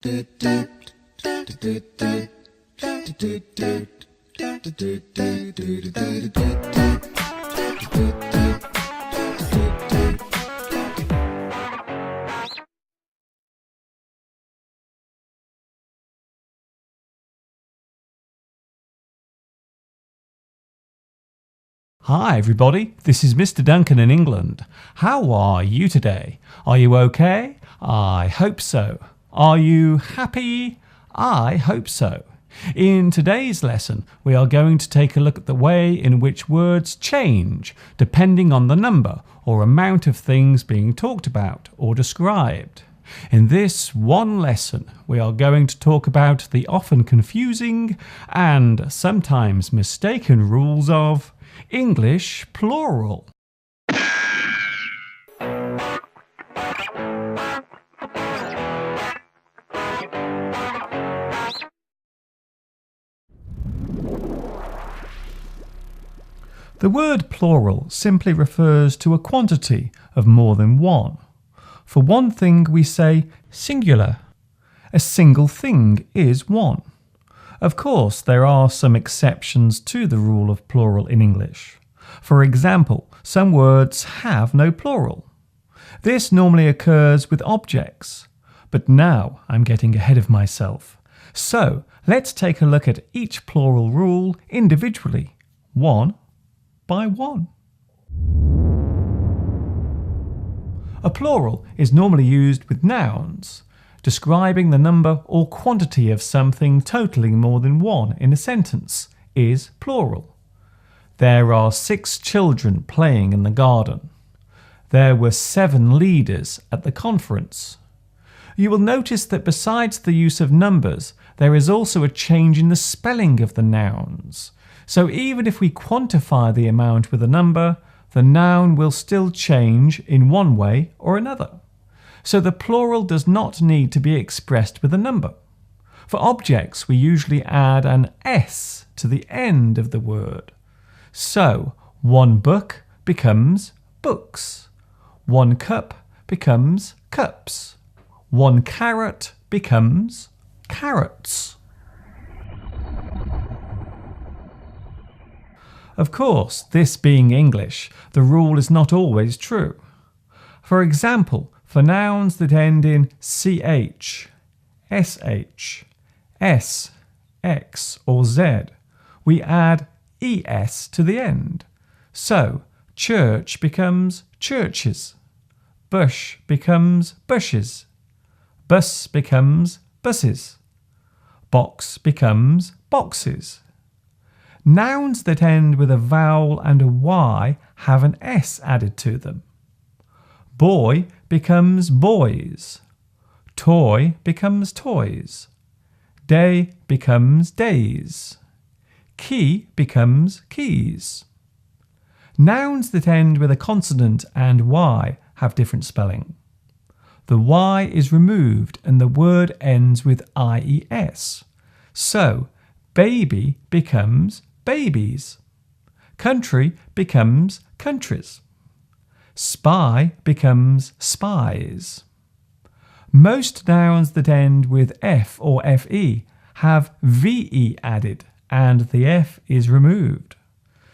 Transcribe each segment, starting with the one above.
Hi everybody, this is Mr. Duncan in England. How are you today? Are you okay? I hope so. Are you happy? I hope so. In today's lesson, we are going to take a look at the way in which words change depending on the number or amount of things being talked about or described. In this one lesson, we are going to talk about the often confusing and sometimes mistaken rules of English plural. The word plural simply refers to a quantity of more than one. For one thing we say singular. A single thing is one. Of course, there are some exceptions to the rule of plural in English. For example, some words have no plural. This normally occurs with objects, but now I'm getting ahead of myself. So let's take a look at each plural rule individually, one by one. A plural is normally used with nouns, describing the number or quantity of something totaling more than one in a sentence is plural. There are 6 children playing in the garden. There were 7 leaders at the conference. You will notice that besides the use of numbers, there is also a change in the spelling of the nouns. So even if we quantify the amount with a number, the noun will still change in one way or another. So the plural does not need to be expressed with a number. For objects, we usually add an S to the end of the word. So, one book becomes books. One cup becomes cups. One carrot becomes carrots. Of course, this being English, the rule is not always true. For example, for nouns that end in ch, sh, s, x or z, we add es to the end. So, church becomes churches, bush becomes bushes, bus becomes buses, box becomes boxes. Nouns that end with a vowel and a y have an s added to them. Boy becomes boys. Toy becomes toys. Day becomes days. Key becomes keys. Nouns that end with a consonant and y have different spelling. The y is removed and the word ends with ies. So, baby becomes babies. Country becomes countries. Spy becomes spies. Most nouns that end with f or fe have ve added and the f is removed.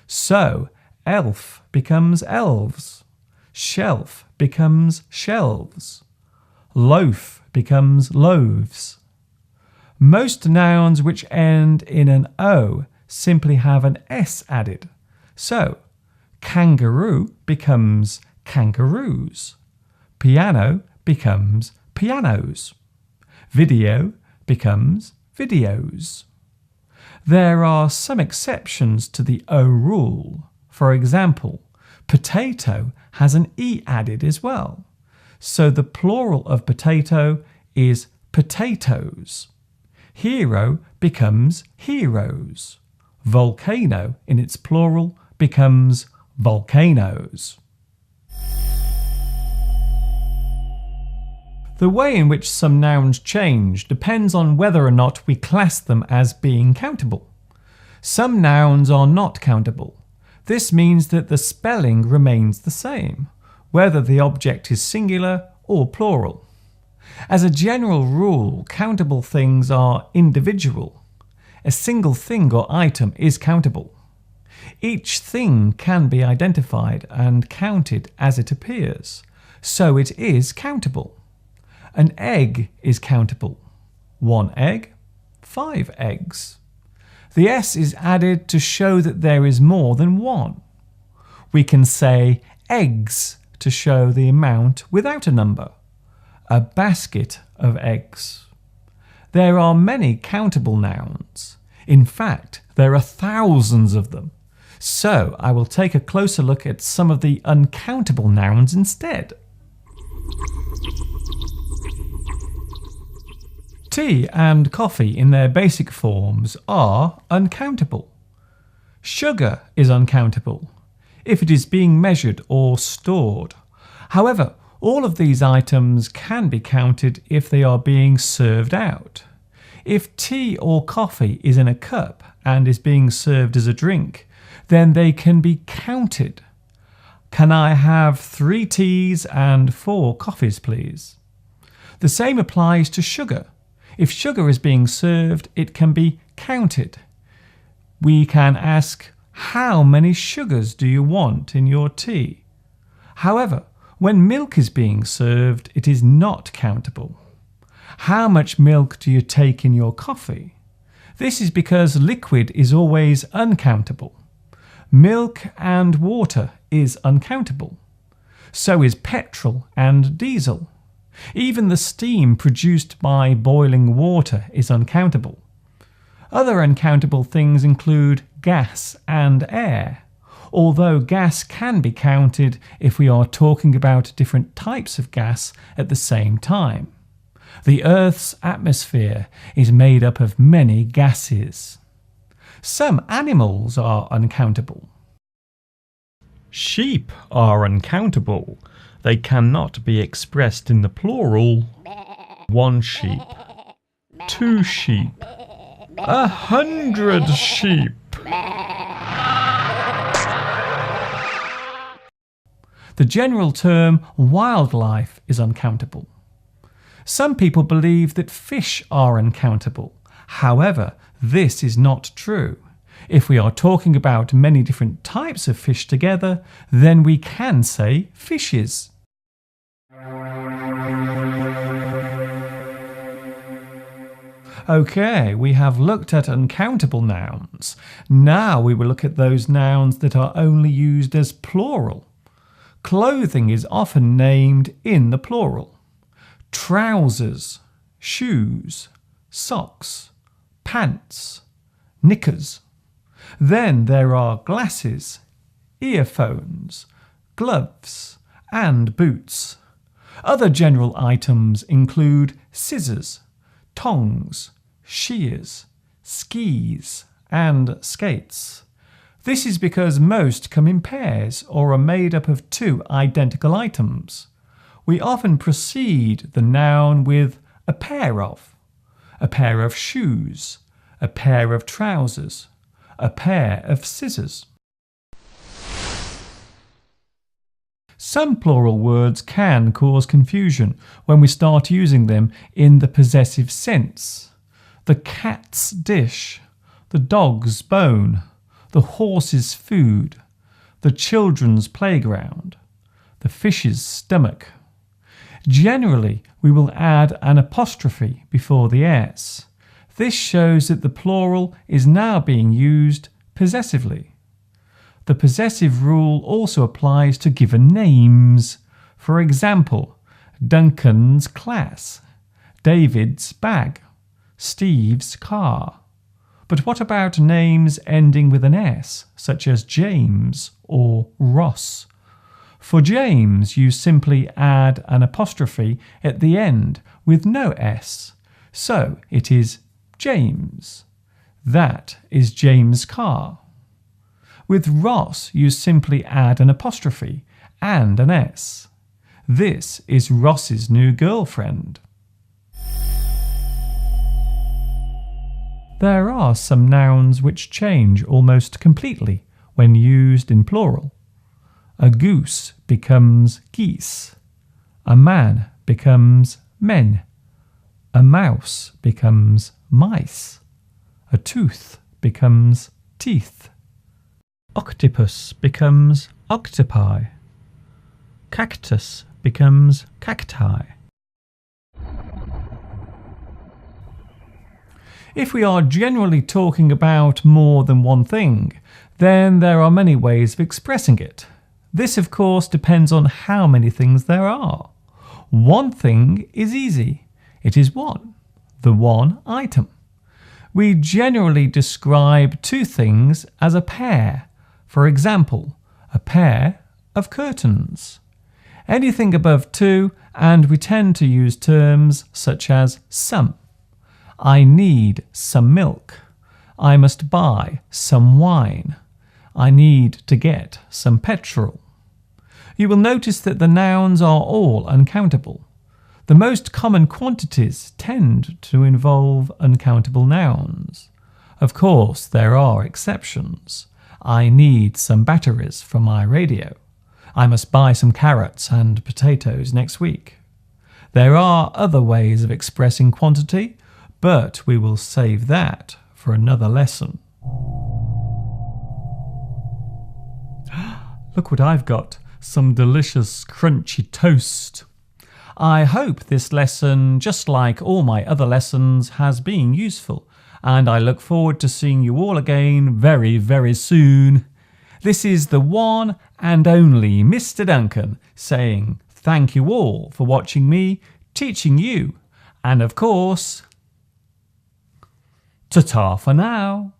So, elf becomes elves. Shelf becomes shelves. Loaf becomes loaves. Most nouns which end in an o simply have an s added. So, kangaroo becomes kangaroos. Piano becomes pianos. Video becomes videos. There are some exceptions to the O rule. For example, potato has an E added as well. So the plural of potato is potatoes. Hero becomes heroes. Volcano in its plural becomes volcanoes. The way in which some nouns change depends on whether or not we class them as being countable. Some nouns are not countable. This means that the spelling remains the same, whether the object is singular or plural. As a general rule, countable things are individual. A single thing or item is countable. Each thing can be identified and counted as it appears, so it is countable. An egg is countable. 1 egg, 5 eggs. The S is added to show that there is more than one. We can say eggs to show the amount without a number. A basket of eggs. There are many countable nouns. In fact, there are thousands of them. So I will take a closer look at some of the uncountable nouns instead. Tea and coffee in their basic forms are uncountable. Sugar is uncountable if it is being measured or stored. However, all of these items can be counted if they are being served out. If tea or coffee is in a cup and is being served as a drink, then they can be counted. Can I have 3 teas and 4 coffees, please? The same applies to sugar. If sugar is being served, it can be counted. We can ask, how many sugars do you want in your tea? However, when milk is being served, it is not countable. How much milk do you take in your coffee? This is because liquid is always uncountable. Milk and water is uncountable. So is petrol and diesel. Even the steam produced by boiling water is uncountable. Other uncountable things include gas and air, although gas can be counted if we are talking about different types of gas at the same time. The Earth's atmosphere is made up of many gases. Some animals are uncountable. Sheep are uncountable. They cannot be expressed in the plural. 1 sheep, 2 sheep, 100 sheep. The general term wildlife is uncountable. Some people believe that fish are uncountable. However, this is not true. If we are talking about many different types of fish together, then we can say fishes. Okay, we have looked at uncountable nouns. Now we will look at those nouns that are only used as plural. Clothing is often named in the plural. Trousers, shoes, socks, pants, knickers. Then there are glasses, earphones, gloves, and boots. Other general items include scissors, tongs, shears, skis, and skates. This is because most come in pairs or are made up of 2 identical items. We often precede the noun with a pair of shoes, a pair of trousers, a pair of scissors. Some plural words can cause confusion when we start using them in the possessive sense. The cat's dish, the dog's bone, the horse's food, the children's playground, the fish's stomach. Generally, we will add an apostrophe before the S. This shows that the plural is now being used possessively. The possessive rule also applies to given names. For example, Duncan's class, David's bag, Steve's car. But what about names ending with an S, such as James or Ross? For James, you simply add an apostrophe at the end with no S. So it is James. That is James' car. With Ross, you simply add an apostrophe and an S. This is Ross's new girlfriend. There are some nouns which change almost completely when used in plural. A goose becomes geese. A man becomes men. A mouse becomes mice. A tooth becomes teeth. Octopus becomes octopi. Cactus becomes cacti. If we are generally talking about more than one thing, then there are many ways of expressing it. This, of course, depends on how many things there are. One thing is easy. It is one, the one item. We generally describe two things as a pair. For example, a pair of curtains. Anything above two, and we tend to use terms such as some. I need some milk. I must buy some wine. I need to get some petrol. You will notice that the nouns are all uncountable. The most common quantities tend to involve uncountable nouns. Of course, there are exceptions. I need some batteries for my radio. I must buy some carrots and potatoes next week. There are other ways of expressing quantity, but we will save that for another lesson. Look what I've got, some delicious crunchy toast. I hope this lesson, just like all my other lessons, has been useful, and I look forward to seeing you all again very, very soon. This is the one and only Mr. Duncan saying thank you all for watching me, teaching you, and of course, ta-ta for now.